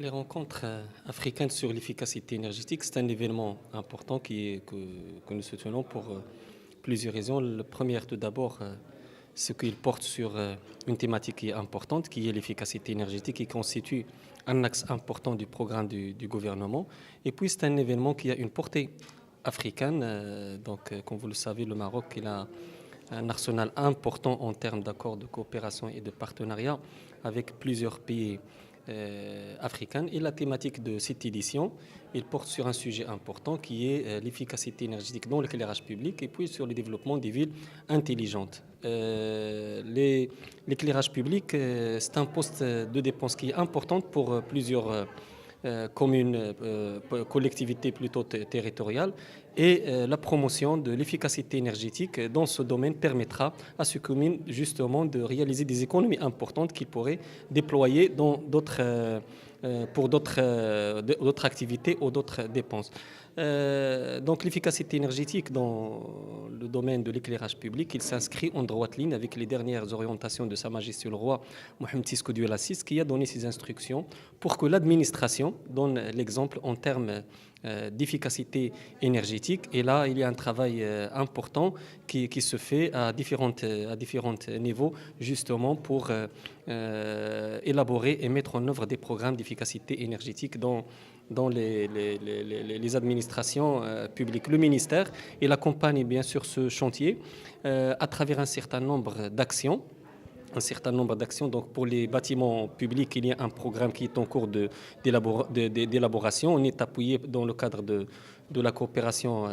Les rencontres africaines sur l'efficacité énergétique, c'est un événement important que nous soutenons pour plusieurs raisons. La première, tout d'abord, c'est qu'il porte sur une thématique qui est importante, qui est l'efficacité énergétique, qui constitue un axe important du programme du gouvernement. Et puis, c'est un événement qui a une portée africaine. Comme vous le savez, le Maroc il a un arsenal important en termes d'accords de coopération et de partenariat avec plusieurs pays africaine. Et la thématique de cette édition, il porte sur un sujet important qui est l'efficacité énergétique dans l'éclairage public et puis sur le développement des villes intelligentes. L'éclairage public, c'est un poste de dépense qui est important pour plusieurs communes, collectivités plutôt territoriales. Et la promotion de l'efficacité énergétique dans ce domaine permettra à ces communes justement de réaliser des économies importantes qu'ils pourraient déployer dans pour d'autres activités ou d'autres dépenses. Donc l'efficacité énergétique dans le domaine de l'éclairage public, il s'inscrit en droite ligne avec les dernières orientations de Sa Majesté le Roi Mohamed VI Kodouel Assis qui a donné ses instructions pour que l'administration donne l'exemple en termes d'efficacité énergétique. Et là, il y a un travail important qui se fait à différents niveaux, justement pour élaborer et mettre en œuvre des programmes d'efficacité énergétique dans les administrations publiques. Le ministère, il accompagne bien sûr ce chantier à travers un certain nombre d'actions. Donc, pour les bâtiments publics, il y a un programme qui est en cours d'élaboration. On est appuyé dans le cadre de la coopération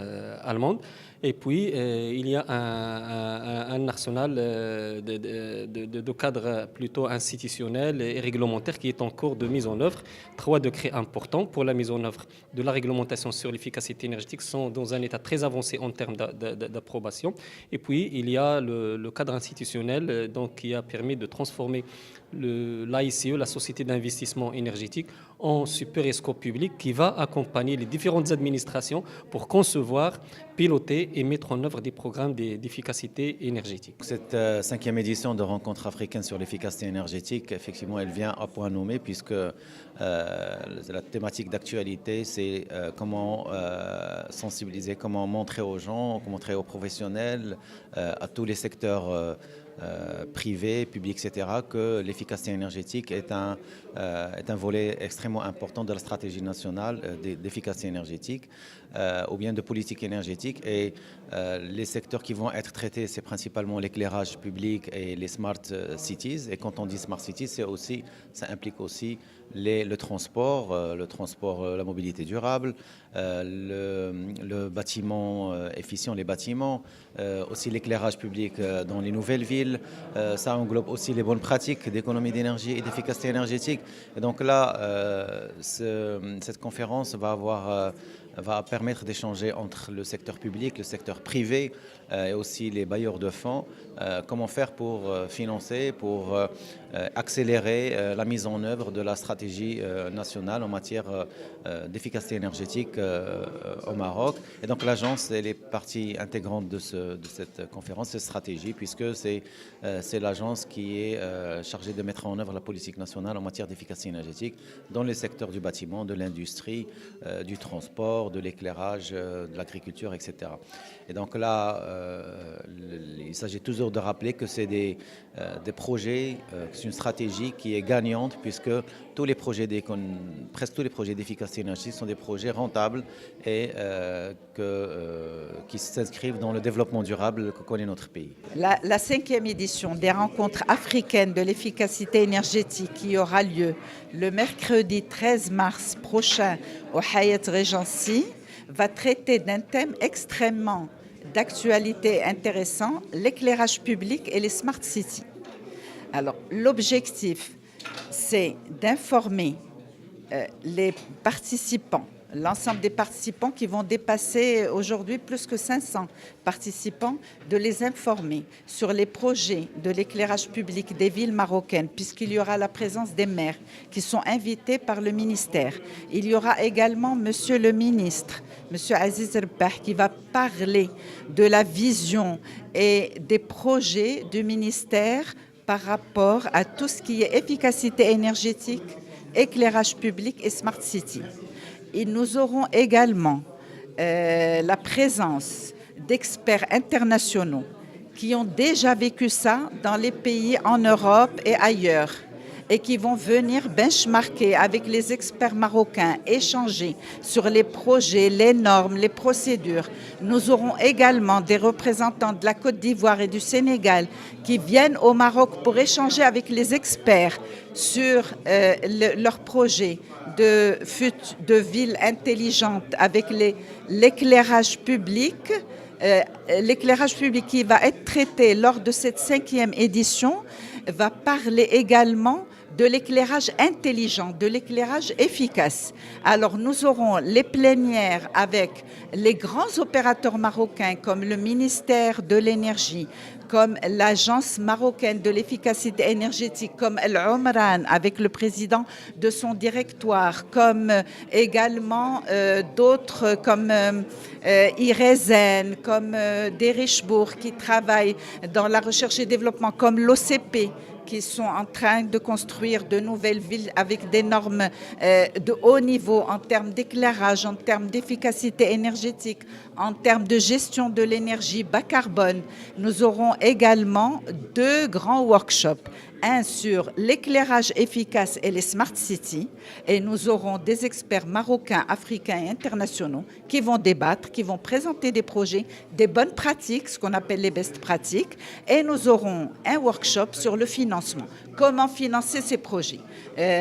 allemande. Et puis, il y a un arsenal de cadres plutôt institutionnels et réglementaires qui est en cours de mise en œuvre. 3 décrets importants pour la mise en œuvre de la réglementation sur l'efficacité énergétique sont dans un état très avancé en termes d'approbation. Et puis, il y a le cadre institutionnel qui a permis de transformer l'AICE, la Société d'investissement énergétique, en super escroc public qui va accompagner les différentes administrations pour concevoir, piloter et mettre en œuvre des programmes d'efficacité énergétique. Cette 5e édition de Rencontre africaine sur l'efficacité énergétique, effectivement, elle vient à point nommé puisque la thématique d'actualité, c'est comment sensibiliser, comment montrer aux gens, comment montrer aux professionnels, à tous les secteurs privés, publics, etc., que l'efficacité énergétique est un volet extrêmement important de la stratégie nationale d'efficacité énergétique ou bien de politique énergétique. Et les secteurs qui vont être traités, c'est principalement l'éclairage public et les smart cities. Et quand on dit smart cities, ça implique aussi le transport, la mobilité durable, le bâtiment efficient, les bâtiments, aussi l'éclairage public dans les nouvelles villes. Ça englobe aussi les bonnes pratiques d'économie d'énergie et d'efficacité énergétique. Et donc là, cette conférence va permettre d'échanger entre le secteur public, le secteur privé et aussi les bailleurs de fonds, comment faire pour financer, pour accélérer la mise en œuvre de la stratégie nationale en matière d'efficacité énergétique au Maroc. Et donc l'agence, elle est partie intégrante de cette conférence, cette stratégie, puisque c'est l'agence qui est chargée de mettre en œuvre la politique nationale en matière d'efficacité énergétique dans les secteurs du bâtiment, de l'industrie, du transport, de l'éclairage, de l'agriculture, etc. Et donc là, il s'agit toujours de rappeler que c'est des projets, c'est une stratégie qui est gagnante puisque presque tous les projets d'efficacité énergétique sont des projets rentables et qui s'inscrivent dans le développement durable que connaît notre pays. La 5e édition des rencontres africaines de l'efficacité énergétique qui aura lieu le mercredi 13 mars prochain au Hyatt Regency va traiter d'un thème extrêmement d'actualité intéressant, l'éclairage public et les smart cities. Alors, l'objectif, c'est d'informer les participants, l'ensemble des participants qui vont dépasser aujourd'hui plus que 500 participants, de les informer sur les projets de l'éclairage public des villes marocaines, puisqu'il y aura la présence des maires qui sont invités par le ministère. Il y aura également Monsieur le ministre, Monsieur Aziz Rbah, qui va parler de la vision et des projets du ministère par rapport à tout ce qui est efficacité énergétique éclairage public et Smart City. Et nous aurons également la présence d'experts internationaux qui ont déjà vécu ça dans les pays en Europe et ailleurs et qui vont venir benchmarker avec les experts marocains, échanger sur les projets, les normes, les procédures. Nous aurons également des représentants de la Côte d'Ivoire et du Sénégal qui viennent au Maroc pour échanger avec les experts sur leurs projets de villes intelligentes avec l'éclairage public. L'éclairage public qui va être traité lors de cette 5e édition va parler également de l'éclairage intelligent, de l'éclairage efficace. Alors nous aurons les plénières avec les grands opérateurs marocains comme le ministère de l'Énergie, comme l'Agence marocaine de l'efficacité énergétique, comme El Omran avec le président de son directoire, comme également d'autres comme Irezen, comme Derishbourg qui travaillent dans la recherche et développement, comme l'OCP qui sont en train de construire de nouvelles villes avec des normes de haut niveau en termes d'éclairage, en termes d'efficacité énergétique, en termes de gestion de l'énergie bas carbone. Nous aurons également 2 grands workshops. Un sur l'éclairage efficace et les smart cities. Et nous aurons des experts marocains, africains et internationaux qui vont débattre, qui vont présenter des projets, des bonnes pratiques, ce qu'on appelle les best pratiques. Et nous aurons un workshop sur le financement. Comment financer ces projets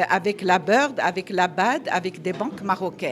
avec la BIRD, avec la BAD, avec des banques marocaines.